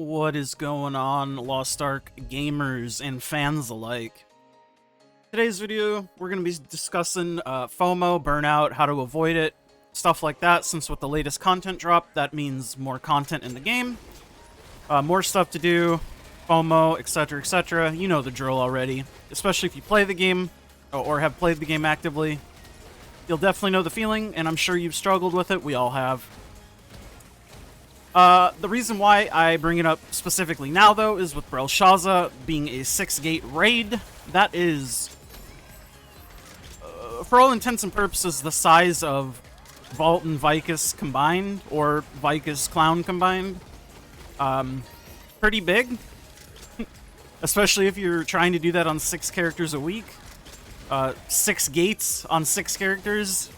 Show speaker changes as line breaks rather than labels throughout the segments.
What is going on, Lost Ark gamers and fans alike? Today's video, we're going to be discussing FOMO, burnout, how to avoid it, stuff like that, since with the latest content drop, that means more content in the game, more stuff to do, FOMO, etc, etc. You know the drill already, especially if you play the game, or have played the game actively. You'll definitely know the feeling, and I'm sure you've struggled with it, we all have. The reason why I bring it up specifically now, though, is with Brel being a 6-gate raid. That is, for all intents and purposes, the size of Vault and Vicus combined, or Vicus Clown combined. Pretty big. Especially if you're trying to do that on 6 characters a week. 6 gates on 6 characters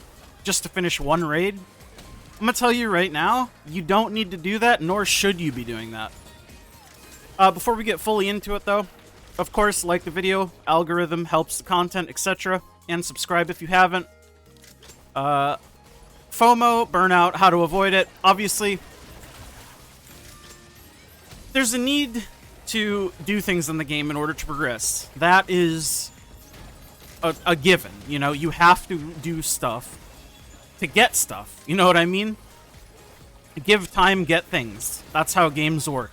just to finish one raid. I'm gonna tell you right now, you don't need to do that, nor should you be doing that. Before we get fully into it, though, of course, like the video, algorithm helps the content, etc., and subscribe if you haven't. FOMO, burnout, how to avoid it. Obviously, there's a need to do things in the game in order to progress. That is a given. You know, you have to do stuff to get stuff, you know what I mean? Give time, get things. That's how games work.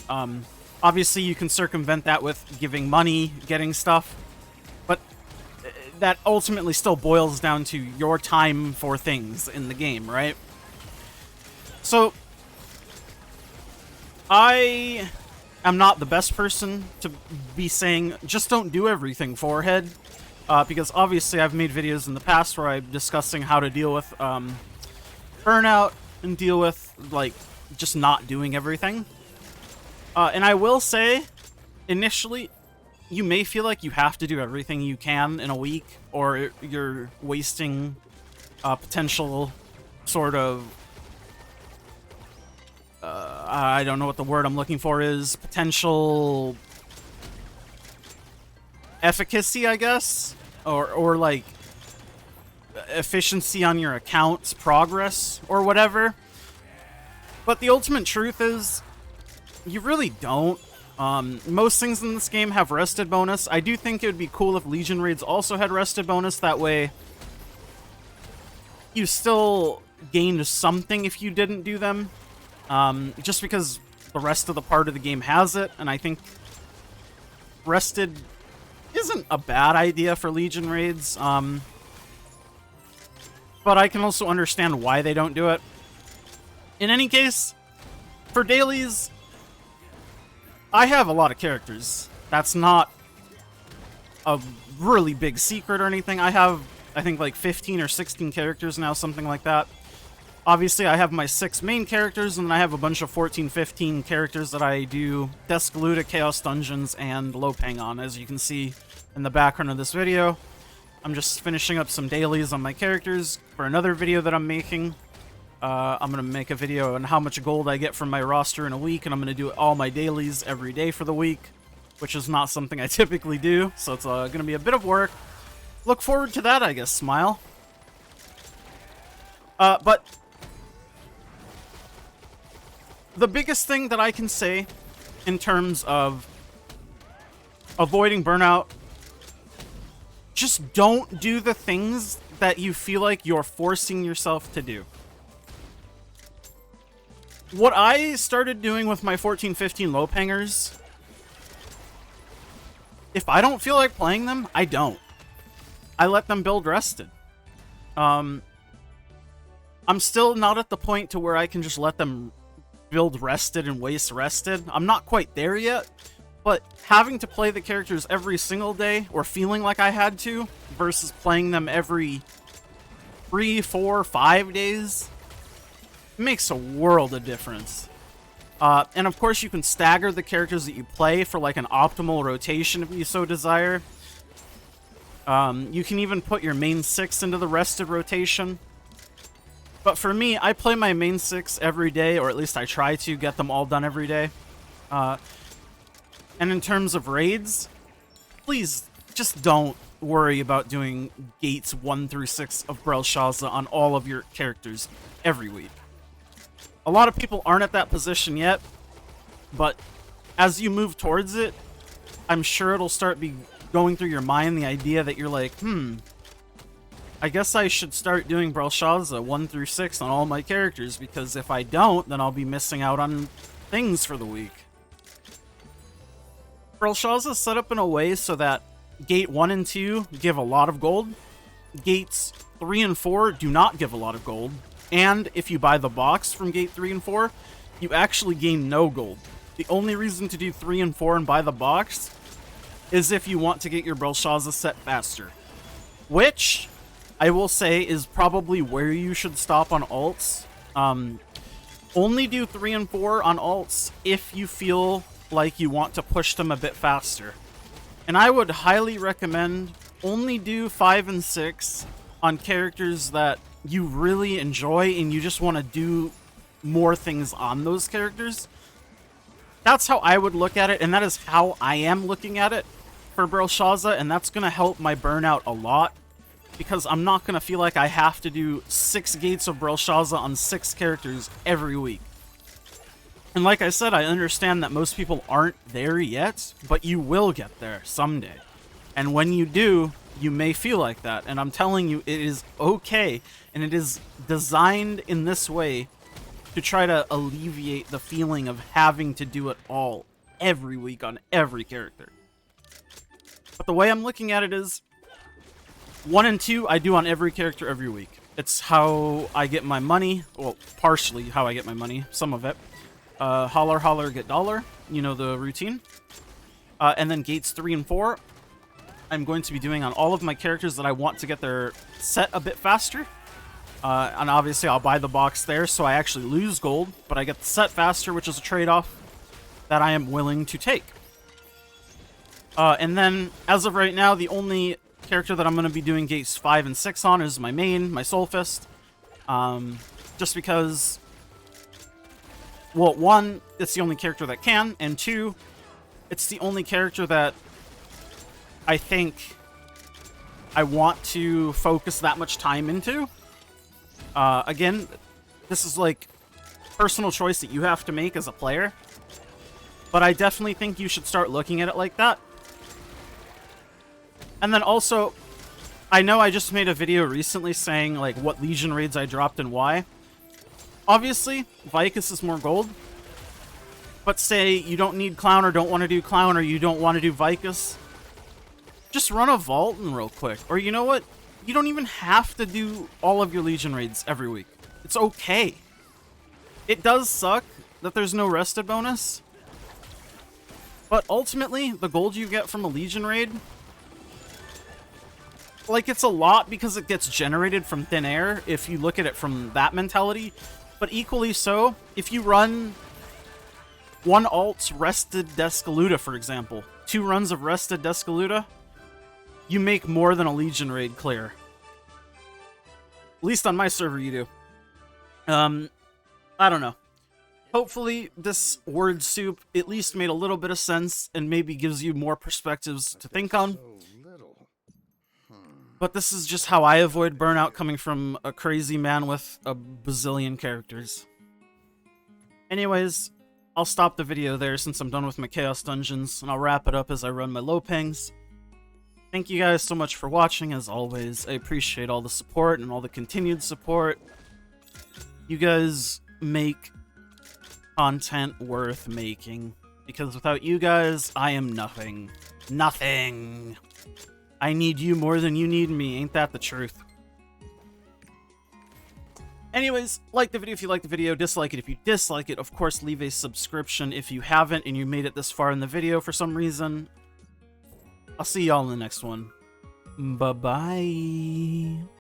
Obviously, you can circumvent that with giving money, getting stuff, but that ultimately still boils down to your time for things in the game, right? So, I am not the best person to be saying, just don't do everything, forehead. Because obviously I've made videos in the past where I'm discussing how to deal with burnout and deal with, like, just not doing everything. And I will say, initially, you may feel like you have to do everything you can in a week, or you're wasting potential sort of, I don't know what the word I'm looking for is, potential efficacy, I guess? Or like, efficiency on your account's progress, or whatever. But the ultimate truth is, you really don't. Most things in this game have rested bonus. I do think it would be cool if Legion raids also had rested bonus, that way you still gained something if you didn't do them. Just because the rest of the part of the game has it, and I think rested isn't a bad idea for Legion raids, but I can also understand why they don't do it. In any case, for dailies, I have a lot of characters. That's not a really big secret or anything. I have, I think, like 15 or 16 characters now, something like that. Obviously, I have my 6 main characters, and then I have a bunch of 14, 15 characters that I do Descaluta, Chaos Dungeons, and Lopang on, as you can see in the background of this video. I'm just finishing up some dailies on my characters for another video that I'm making. I'm going to make a video on how much gold I get from my roster in a week, and I'm going to do all my dailies every day for the week, which is not something I typically do, so it's going to be a bit of work. Look forward to that, I guess, Smile. But the biggest thing that I can say in terms of avoiding burnout, just don't do the things that you feel like you're forcing yourself to do. What I started doing with my 14, 15 Lopangers, if I don't feel like playing them, I don't. I let them build rested. I'm still not at the point to where I can just let them build rested and waste rested. I'm not quite there yet, but having to play the characters every single day, or feeling like I had to, versus playing them every 3, 4, 5 days, makes a world of difference. And of course you can stagger the characters that you play for like an optimal rotation if you so desire. You can even put your main 6 into the rested rotation. But for me, I play my main 6 every day, or at least I try to get them all done every day. And in terms of raids, please just don't worry about doing gates 1 through 6 of Brel on all of your characters every week. A lot of people aren't at that position yet, But as you move towards it, I'm sure it'll start going through your mind the idea that you're like, I guess I should start doing Brelshaza 1 through 6 on all my characters, because if I don't, then I'll be missing out on things for the week. Brelshaza is set up in a way so that Gate 1 and 2 give a lot of gold. Gates 3 and 4 do not give a lot of gold. And if you buy the box from Gate 3 and 4, you actually gain no gold. The only reason to do 3 and 4 and buy the box is if you want to get your Brelshaza set faster. Which, I will say, is probably where you should stop on alts. Only do 3 and 4 on alts if you feel like you want to push them a bit faster. And I would highly recommend only do 5 and 6 on characters that you really enjoy and you just want to do more things on those characters. That's how I would look at it, and that is how I am looking at it for Brelshaza, and that's going to help my burnout a lot, because I'm not going to feel like I have to do 6 gates of Brelshaza on 6 characters every week. And like I said, I understand that most people aren't there yet, but you will get there someday. And when you do, you may feel like that. And I'm telling you, it is okay, and it is designed in this way to try to alleviate the feeling of having to do it all every week on every character. But the way I'm looking at it is 1 and 2 I do on every character every week. It's how I get my money. Well, partially how I get my money. Some of it. Holler, holler, get dollar. You know the routine. And then gates 3 and 4, I'm going to be doing on all of my characters that I want to get their set a bit faster. And obviously I'll buy the box there, so I actually lose gold, but I get the set faster, which is a trade-off that I am willing to take. And then, as of right now, the only character that I'm going to be doing gates 5 and 6 on is my main, my Soul Fist. Just because, well, 1, it's the only character that can, and 2, it's the only character that I think I want to focus that much time into. Again, this is like personal choice that you have to make as a player, but I definitely think you should start looking at it like that. And then also, I know I just made a video recently saying like what Legion raids I dropped and why. Obviously, Vicus is more gold, but say you don't need Clown or don't want to do Clown or you don't want to do Vicus, just run a Vaultin real quick. Or you know what? You don't even have to do all of your Legion raids every week. It's okay. It does suck that there's no rested bonus, but ultimately, the gold you get from a Legion raid, like, it's a lot because it gets generated from thin air if you look at it from that mentality, but equally so, if you run 1 alt rested Descaluta, for example, 2 runs of rested Descaluta, you make more than a Legion raid clear. At least on my server you do. I don't know. Hopefully this word soup at least made a little bit of sense and maybe gives you more perspectives to think on. But this is just how I avoid burnout coming from a crazy man with a bazillion characters. Anyways, I'll stop the video there since I'm done with my Chaos Dungeons, and I'll wrap it up as I run my low pangs. Thank you guys so much for watching, as always. I appreciate all the support and all the continued support. You guys make content worth making, because without you guys, I am nothing. Nothing! I need you more than you need me, ain't that the truth? Anyways, like the video if you like the video, dislike it if you dislike it. Of course, leave a subscription if you haven't and you made it this far in the video for some reason. I'll see y'all in the next one. Bye-bye.